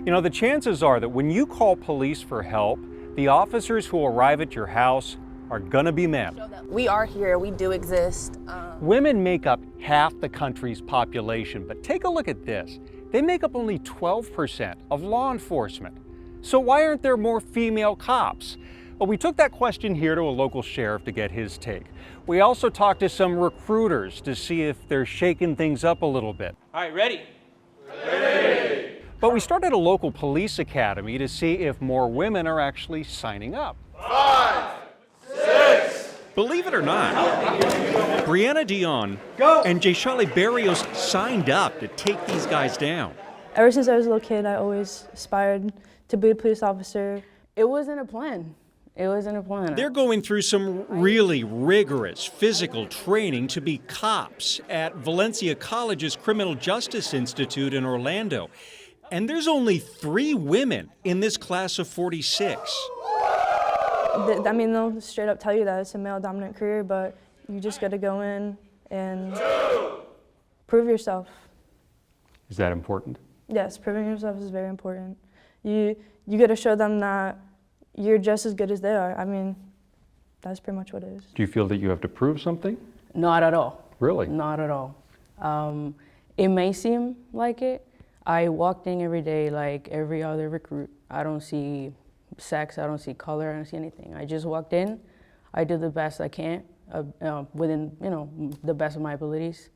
You know, the chances are that when you call police for help, the officers who arrive at your house are gonna be men. We are here, we do exist. Women make up half the country's population, but take a look at this. They make up only 12% of law enforcement. So why aren't there more female cops? Well, we took that question here to a local sheriff to get his take. We also talked to some recruiters to see if they're shaking things up a little bit. All right, ready? Ready! But we started a local police academy to see if more women are actually signing up. 5, 6. Believe it or not, Brianna Dion and Jayshali Barrios signed up to take these guys down. Ever since I was a little kid, I always aspired to be a police officer. It wasn't a plan. It wasn't a plan. They're going through some really rigorous physical training to be cops at Valencia College's Criminal Justice Institute in Orlando. And there's only 3 women in this class of 46. I mean, they'll straight up tell you that it's a male-dominant career, but you just got to go in and prove yourself. Is that important? Yes, proving yourself is very important. You got to show them that you're just as good as they are. I mean, that's pretty much what it is. Do you feel that you have to prove something? Not at all. Really? Not at all. It may seem like it. I walked in every day like every other recruit. I don't see sex, I don't see color, I don't see anything. I just walked in, I did the best I can within the best of my abilities,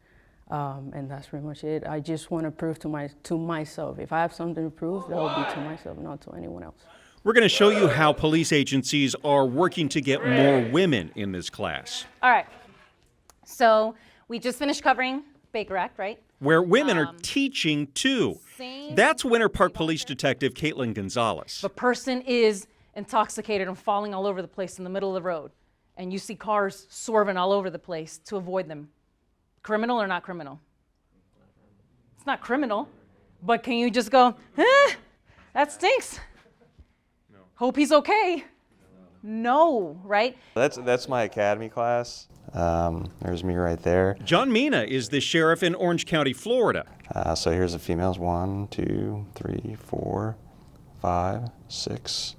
and that's pretty much it. I just want to prove to myself. If I have something to prove, that will be to myself, not to anyone else. We're going to show you how police agencies are working to get more women in this class. All right, so we just finished covering Baker Act, right? Where women are teaching too. That's Winter Park Police Detective Caitlin Gonzalez. The person is intoxicated and falling all over the place in the middle of the road, and you see cars swerving all over the place to avoid them. Criminal or not criminal? It's not criminal, but can you just go, that stinks? No. Hope he's okay. No, right? That's my academy class. There's me right there. John Mina is the sheriff in Orange County, Florida. So here's the females, 1, 2, 3, 4, 5, 6.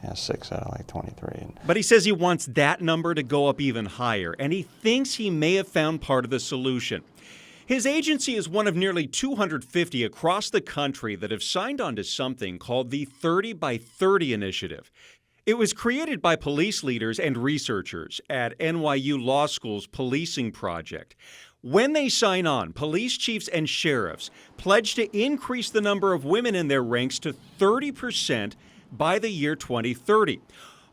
Yeah, 6 out of like 23. But he says he wants that number to go up even higher, and he thinks he may have found part of the solution. His agency is one of nearly 250 across the country that have signed on to something called the 30 by 30 initiative. It was created by police leaders and researchers at NYU Law School's policing project. When they sign on, police chiefs and sheriffs pledge to increase the number of women in their ranks to 30% by the year 2030.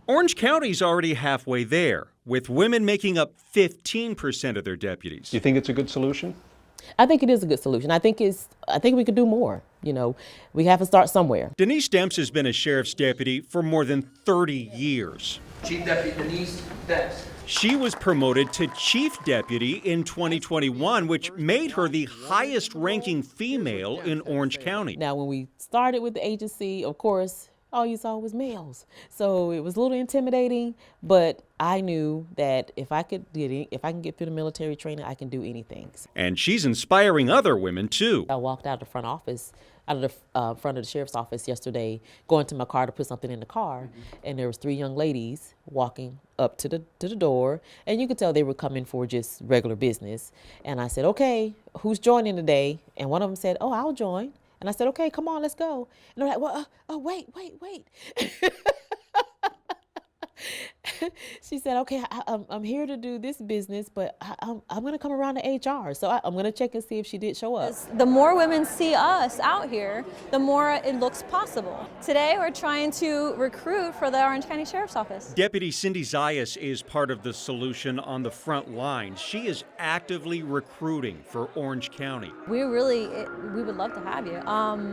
Orange County's already halfway there, with women making up 15% of their deputies. Do you think it's a good solution? I think it is a good solution. I think we could do more. We have to start somewhere. Denise Demps has been a sheriff's deputy for more than 30 years. Chief Deputy Denise Demps. She was promoted to chief deputy in 2021, which made her the highest ranking female in Orange County. Now, when we started with the agency, of course, all you saw was males. So it was a little intimidating, but I knew that if I can get through the military training, I can do anything. And she's inspiring other women too. I walked out of the front of the sheriff's office yesterday, going to my car to put something in the car, and there was 3 young ladies walking up to the door, and you could tell they were coming for just regular business. And I said, "Okay, who's joining today?" And one of them said, "Oh, I'll join." And I said, "Okay, come on, let's go." And they're like, "Well, wait." She said, "Okay, I'm here to do this business, but I'm going to come around to HR. So I'm going to check and see if she did show up." The more women see us out here, the more it looks possible. Today, we're trying to recruit for the Orange County Sheriff's Office. Deputy Cindy Zayas is part of the solution on the front lines. She is actively recruiting for Orange County. We would love to have you.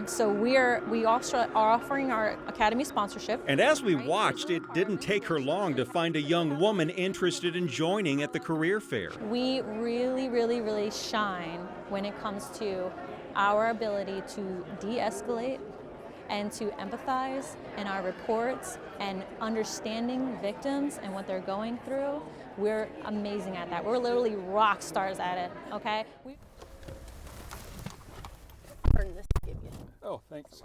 So we also are offering our academy sponsorship. And as we watched, it didn't take her long to find a young woman interested in joining at the career fair. We really, really, really shine when it comes to our ability to de-escalate and to empathize in our reports and understanding victims and what they're going through. We're amazing at that. We're literally rock stars at it, okay? Oh, thanks.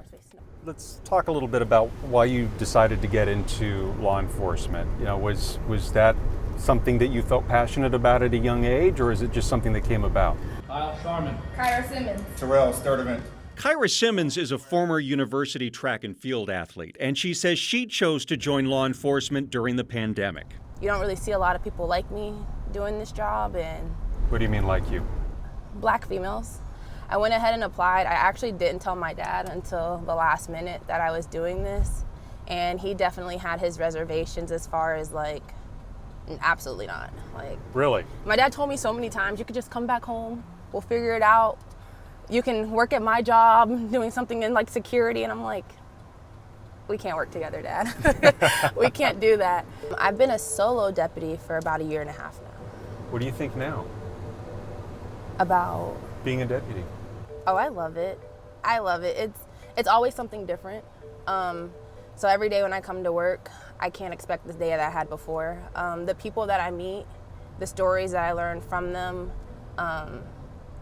Let's talk a little bit about why you decided to get into law enforcement. You know, was that something that you felt passionate about at a young age, or is it just something that came about? Kyle Sharman. Kyra Simmons. Terrell Sturdivant. Kyra Simmons is a former university track and field athlete, and she says she chose to join law enforcement during the pandemic. You don't really see a lot of people like me doing this job, and What do you mean, like you? black females. I went ahead and applied. I actually didn't tell my dad until the last minute that I was doing this, and he definitely had his reservations as far as like, absolutely not. Like, Really? my dad told me so many times, you could just come back home, we'll figure it out. You can work at my job doing something in like security, and I'm like, we can't work together, Dad. We can't do that. I've been a solo deputy for about 1.5 years now. What do you think now, About, being a deputy? oh, I love it. I love it. It's always something different. So every day when I come to work, I can't expect the day that I had before. The people that I meet, the stories that I learn from them,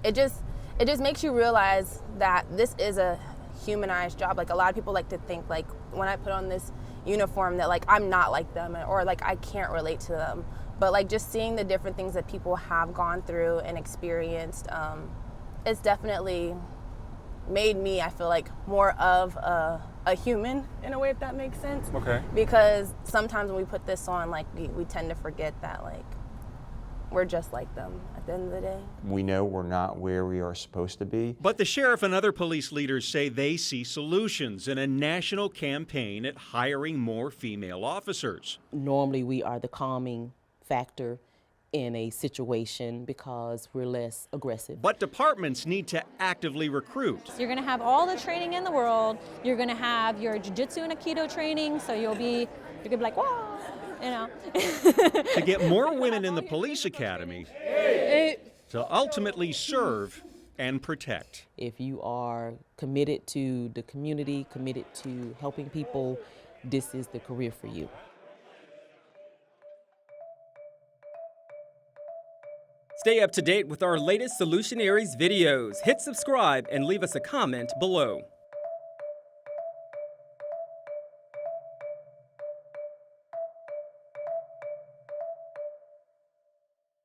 it just makes you realize that this is a humanized job. Like, a lot of people like to think, like, when I put on this uniform that like I'm not like them, or like I can't relate to them. But like, just seeing the different things that people have gone through and experienced, it's definitely made me, I feel like, more of a human in a way, if that makes sense. Okay. Because sometimes when we put this on, like, we tend to forget that, like, we're just like them at the end of the day. We know we're not where we are supposed to be. But the sheriff and other police leaders say they see solutions in a national campaign at hiring more female officers. Normally, we are the calming factor in a situation because we're less aggressive. But departments need to actively recruit. You're going to have all the training in the world. You're going to have your jiu-jitsu and aikido training, so you're going to be like, whoa, you know. To get more women in the police academy to ultimately serve and protect. If you are committed to the community, committed to helping people, this is the career for you. Stay up to date with our latest Solutionaries videos. Hit subscribe and leave us a comment below.